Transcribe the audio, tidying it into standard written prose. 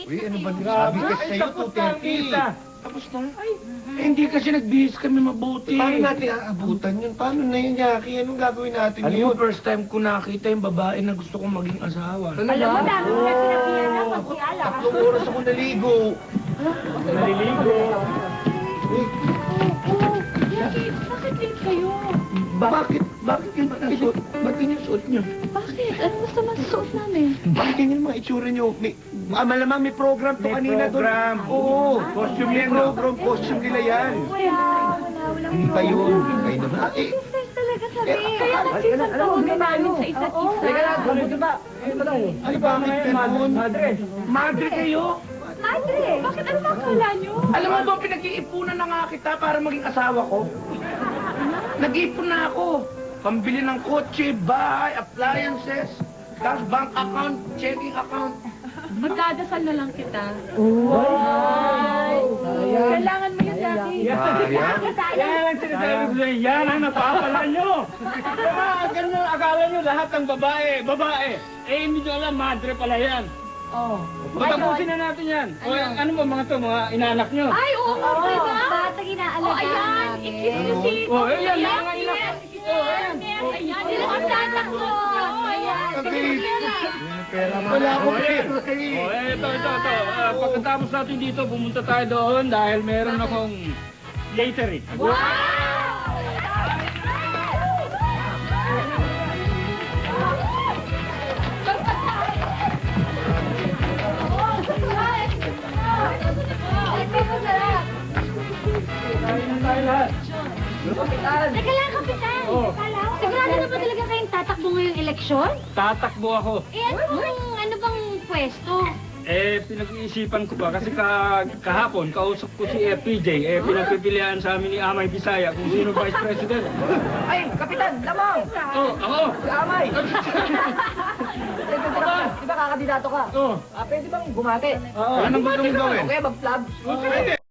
Uy, ano ba? Sabi ka sa'yo, 2:30. Tapos na? Hindi kasi nagbihis kami mabuti. Paano natin aabutan yun? Paano na yun, Jackie? Anong gagawin natin Alam mo, ngayon? first time ko nakita yung babae na gusto kong maging asawa. Alam mo, dami mo na sinabihan na magsiala. 3 oras ako naligo. Naliligo. Bakit late kayo? Bakit? Bakit yun ba nasuot? Ba't yun yung suot niyo? Bakit? Ano gusto man suot namin? Bakit ganyan mga itsura nyo? Malamang may program to May kanina doon. program. Oo. Costume May yan, no? program, costume nila yan. Wala. Hindi pa yun. Kayo naman. Business talaga sabi. Kaya nagsisagtawagan namin sa isa't isa. Teka lang, mabuti ba? Ay, bakit ganun? Madre kayo? Madre! Bakit ano makakala nyo? Alam mo ba, pinag-iipunan na nga kita para maging asawa ko? Nag-iipon na ako. Pambili ng kotse, bahay, appliances, tapos bank account, checking account. Magdadasal na lang kita. Wow! Kailangan mo yun, Jackie. Yan ang sinasabi ko sa'yo. Yan ang napapala nyo. Diba, ganyan akala nyo lahat ng babae. Eh, hindi nyo alam, madre pala yan. Patapusin na natin yan. O, ano ba mga to, mga inaanak nyo? Ay, oo, diba? Batang inaalagaan Ayan, namin. ikis nyo si... Oh, ayan, Ayan, mga inak. ayan, ayan, sila ang tatakbo. Ayan, Wala akong pera. Oh, ito. Pagkatapos natin dito, pumunta tayo doon dahil meron akong catering. Wow! Tayo lahat. Teka lang, Kapitan. Sigurado na ba talaga kayong tatakbo ngayong eleksyon? Tatakbo ako. Eh, ano bang pwesto? Eh, pinag-iisipan ko ba? Kasi kahapon, kausap ko si FPJ. Pinagpipilian sa amin ni Amay Bisaya kung sino Vice President. Ay, Kapitan, lamang! Oh, ako! Si Amay! Di ba kakabidato ka? Oh, Pwede bang bumate? anong gusto mong gawin? Okay, mag-vlog? Pwede.